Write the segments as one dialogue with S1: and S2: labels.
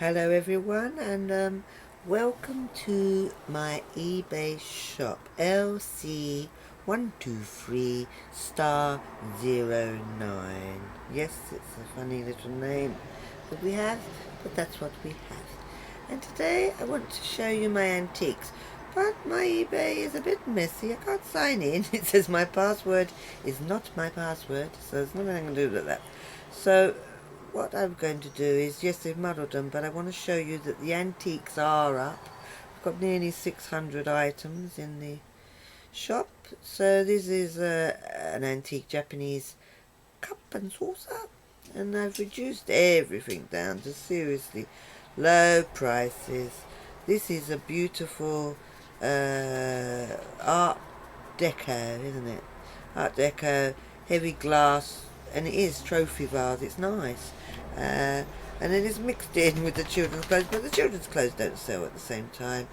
S1: Hello everyone, and welcome to my eBay shop, lc123 star 09. Yes, it's a funny little name that we have, but that's what we have. And today I want to show you my antiques, but my eBay is a bit messy. I can't sign in. It says my password is not my password, so there's nothing I can do with that. So what I'm going to do is, yes, they've muddled them, but I want to show you that the antiques are up. I've got nearly 600 items in the shop. So this is an antique Japanese cup and saucer, and I've reduced everything down to seriously low prices. This is a beautiful art deco, isn't it? Art deco, heavy glass, and it is trophy vase. It's nice. And it is mixed in with the children's clothes, but the children's clothes don't sell at the same time.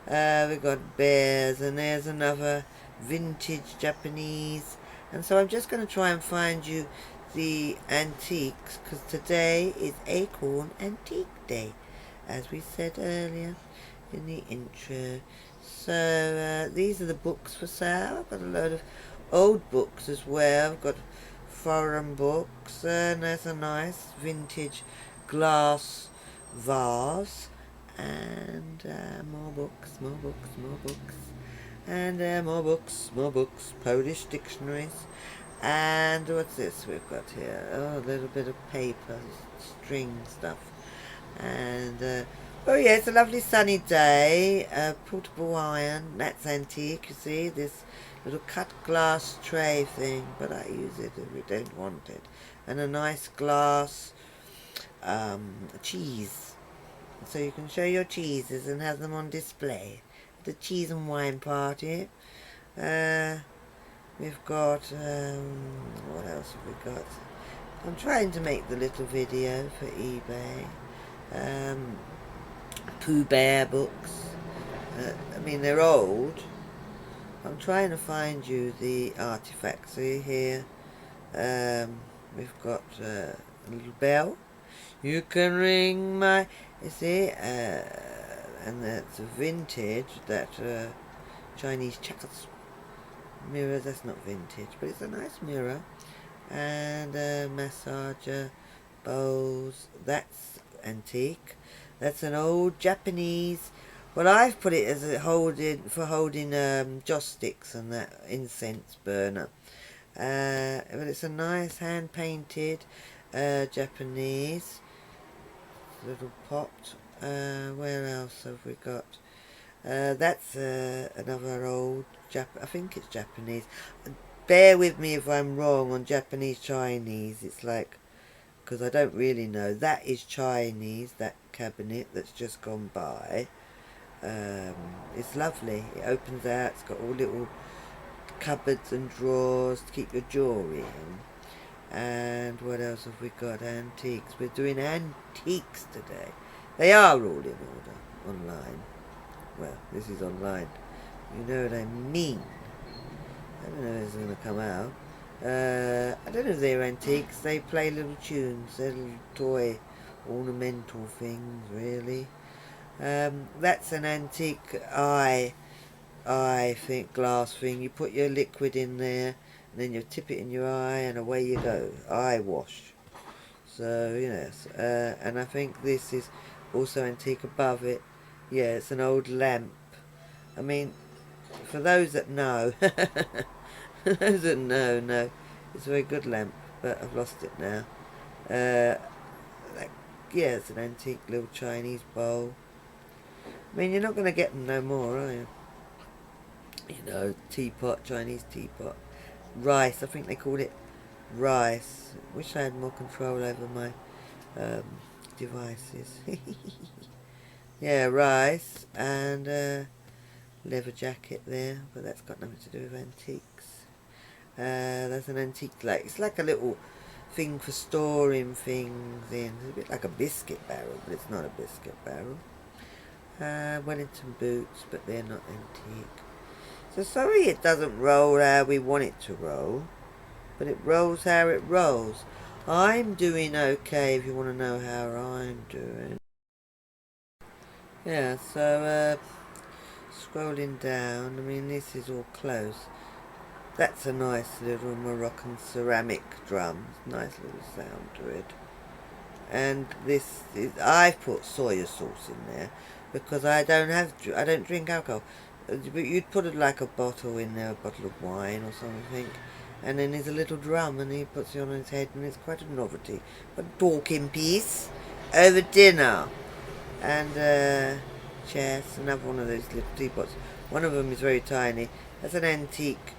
S1: We've got bears, and there's another vintage Japanese. And so I'm just going to try and find you the antiques, because today is Acorn Antique Day, as we said earlier in the intro. So these are the books for sale. I've got a load of old books as well. I've got foreign books, and there's a nice vintage glass vase, and more books, and more books, Polish dictionaries, and what's this we've got here? Oh, a little bit of paper, string stuff, and oh yeah, it's a lovely sunny day. Portable iron, that's antique, you see, this little cut glass tray thing, but I use it if we don't want it. And a nice glass cheese, so you can show your cheeses and have them on display. The cheese and wine party. We've got what else have we got? I'm trying to make the little video for eBay. Pooh Bear books. I mean, they're old. I'm trying to find you the artifacts. See here, we've got a little bell. You can ring my, you see, and that's a vintage, that Chinese checkers mirror. That's not vintage, but it's a nice mirror. And massager bowls. That's antique. That's an old Japanese. Well, I've put it as a holding joss sticks and that incense burner. But it's a nice hand painted Japanese little pot. Where else have we got? That's another old I think it's Japanese. Bear with me if I'm wrong on Japanese Chinese. It's like, because I don't really know. That is Chinese, that cabinet that's just gone by. It's lovely. It opens out. It's got all little cupboards and drawers to keep your jewelry in. And what else have we got? Antiques. We're doing antiques today. They are all in order online. Well, this is online. You know what I mean. I don't know if it's going to come out. I don't know if they're antiques. They play little tunes. They're little toy ornamental things, really. That's an antique eye think glass thing. You put your liquid in there, and then you tip it in your eye, and away you go. Eye wash. So yes, and I think this is also antique above it. Yeah, it's an old lamp. I mean, for those that know, those that know, it's a very good lamp, but I've lost it now. Like, yeah, it's an antique little Chinese bowl. I mean, you're not going to get them no more, are you? You know, teapot, Chinese teapot. Rice, I think they called it rice. Wish I had more control over my devices. Yeah, rice, and leather jacket there, but that's got nothing to do with antiques. That's an antique, like, it's like a little thing for storing things in. It's a bit like a biscuit barrel, but it's not a biscuit barrel. Wellington boots, but they're not antique. So sorry it doesn't roll how we want it to roll, but it rolls how it rolls. I'm doing okay if you want to know how I'm doing. Yeah, so scrolling down, I mean this is all close. That's a nice little Moroccan ceramic drum. Nice little sound to it. And this is, I've put soya sauce in there because I don't drink alcohol. But you'd put like a bottle in there, a bottle of wine or something, and then there's a little drum, and he puts it on his head, and it's quite a novelty. A talking piece over dinner, and chairs. Another one of those little teapots. One of them is very tiny. That's an antique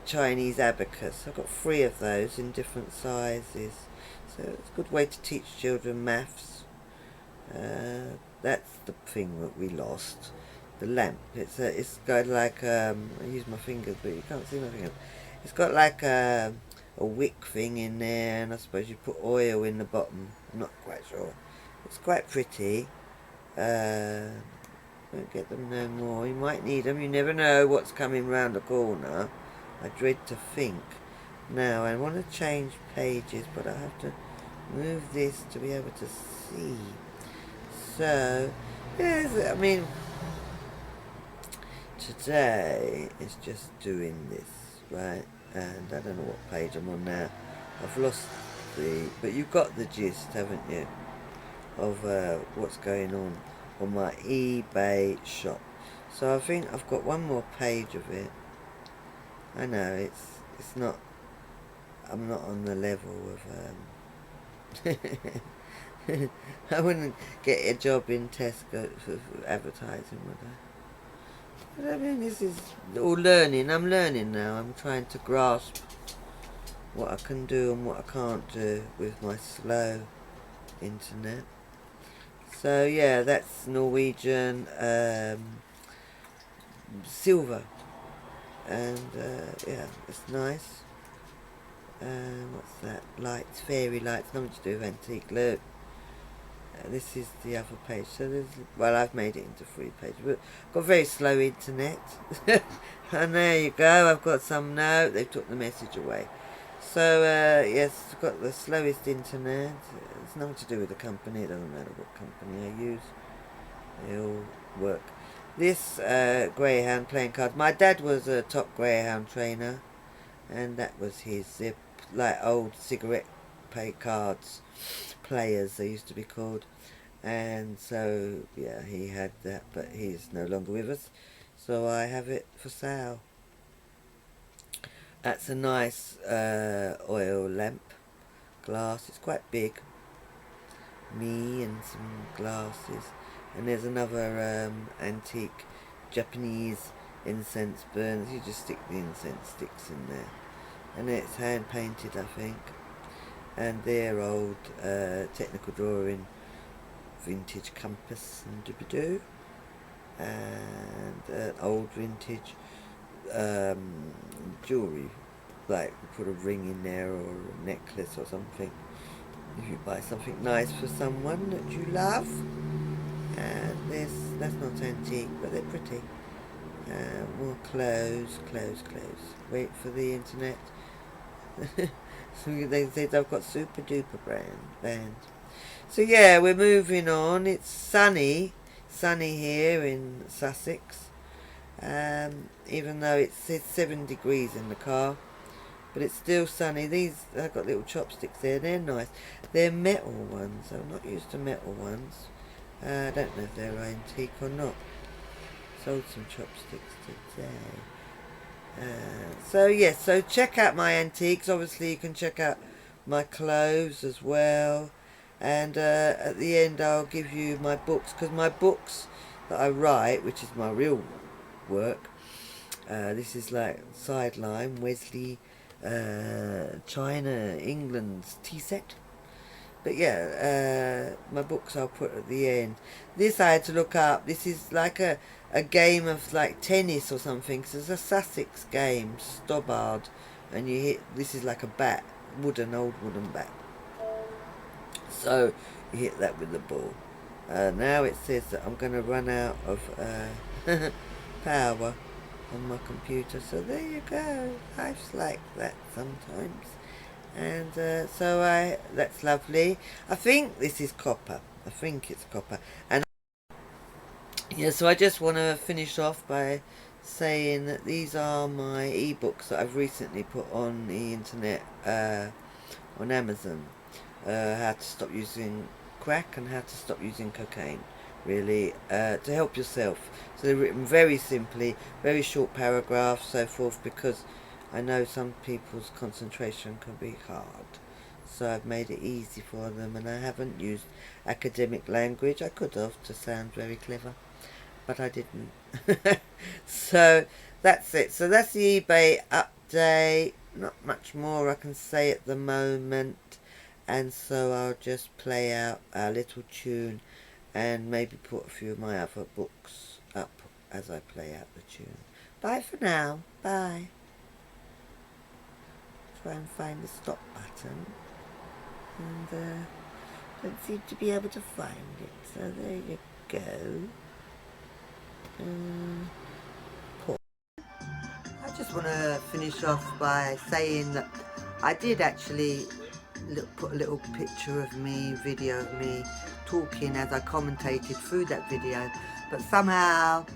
S1: Chinese abacus. I've got 3 of those in different sizes. So it's a good way to teach children maths. That's the thing that we lost. The lamp. It's got like I use my fingers, but you can't see my fingers. It's got like a wick thing in there, and I suppose you put oil in the bottom. I'm not quite sure. It's quite pretty. Don't get them no more. You might need them. You never know what's coming round the corner. I dread to think. Now I want to change pages, but I have to move this to be able to see. So, yes, I mean, today is just doing this, right? And I don't know what page I'm on now. I've lost but you've got the gist, haven't you, of what's going on my eBay shop. So I think I've got one more page of it. I know it's not. I'm not on the level of. I wouldn't get a job in Tesco for advertising, would I? But I mean, this is all learning. I'm learning now. I'm trying to grasp what I can do and what I can't do with my slow internet. So yeah, that's Norwegian silver, and yeah, it's nice. What's that? Lights, fairy lights, nothing to do with antique. Look, this is the other page. So there's, well, I've made it into 3 pages, but I've got very slow internet. And there you go. I've got some now. They've took the message away. So yes, I've got the slowest internet. It's nothing to do with the company. It doesn't matter what company I use. They all work. This greyhound playing cards. My dad was a top greyhound trainer, and that was his. They're like old cigarette pay cards players, they used to be called. And so yeah, he had that, but he's no longer with us. So I have it for sale. That's a nice oil lamp glass. It's quite big. Me and some glasses. And there's another antique Japanese incense burners. You just stick the incense sticks in there. And it's hand painted, I think. And they're old technical drawing, vintage compass and doobie-doo. And old vintage jewellery, like put a ring in there or a necklace or something. If you buy something nice for someone that you love. And that's not antique, but they're pretty. More clothes. Wait for the internet. So they said I've got super duper band. So yeah, we're moving on. It's sunny here in Sussex. Even though it's 7 degrees in the car, but it's still sunny. These, I've got little chopsticks there. They're nice. They're metal ones. I'm not used to metal ones. I don't know if they're antique or not. Sold some chopsticks today. So yes, so check out my antiques. Obviously you can check out my clothes as well. And at the end I'll give you my books, because my books that I write, which is my real work, this is like Sideline, Wesley, China, England's tea set. But yeah, my books I'll put at the end. This I had to look up. This is like a game of like tennis or something. So it's a Sussex game, Stobbard, and you hit. This is like a bat, old wooden bat. So you hit that with the ball. Now it says that I'm going to run out of power on my computer. So there you go. Life's like that sometimes. And so that's lovely. I think this is copper. I think it's copper. And Yeah, so I just want to finish off by saying that these are my ebooks that I've recently put on the internet, on Amazon. How to stop using crack and how to stop using cocaine, really, to help yourself. So they're written very simply, very short paragraphs, so forth, because I know some people's concentration can be hard. So I've made it easy for them, and I haven't used academic language. I could have to sound very clever, but I didn't. So that's it. So that's the eBay update. Not much more I can say at the moment. And so I'll just play out a little tune and maybe put a few of my other books up as I play out the tune. Bye for now. Bye. Try and find the stop button. And don't seem to be able to find it. So there you go. I just want to finish off by saying that I did actually put a little picture of me, video of me talking as I commentated through that video, but somehow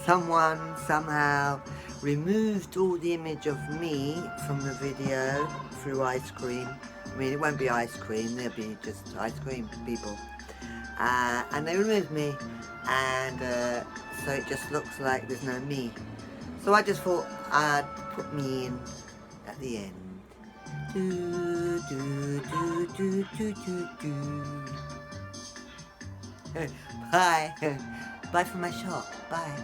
S1: someone somehow removed all the image of me from the video through ice cream. I mean, it won't be ice cream, there'll be just ice cream people. And they removed me, and so it just looks like there's no me. So I just thought I'd put me in at the end. Do, do, do, do, do, do, do. Bye. Bye for my shop. Bye.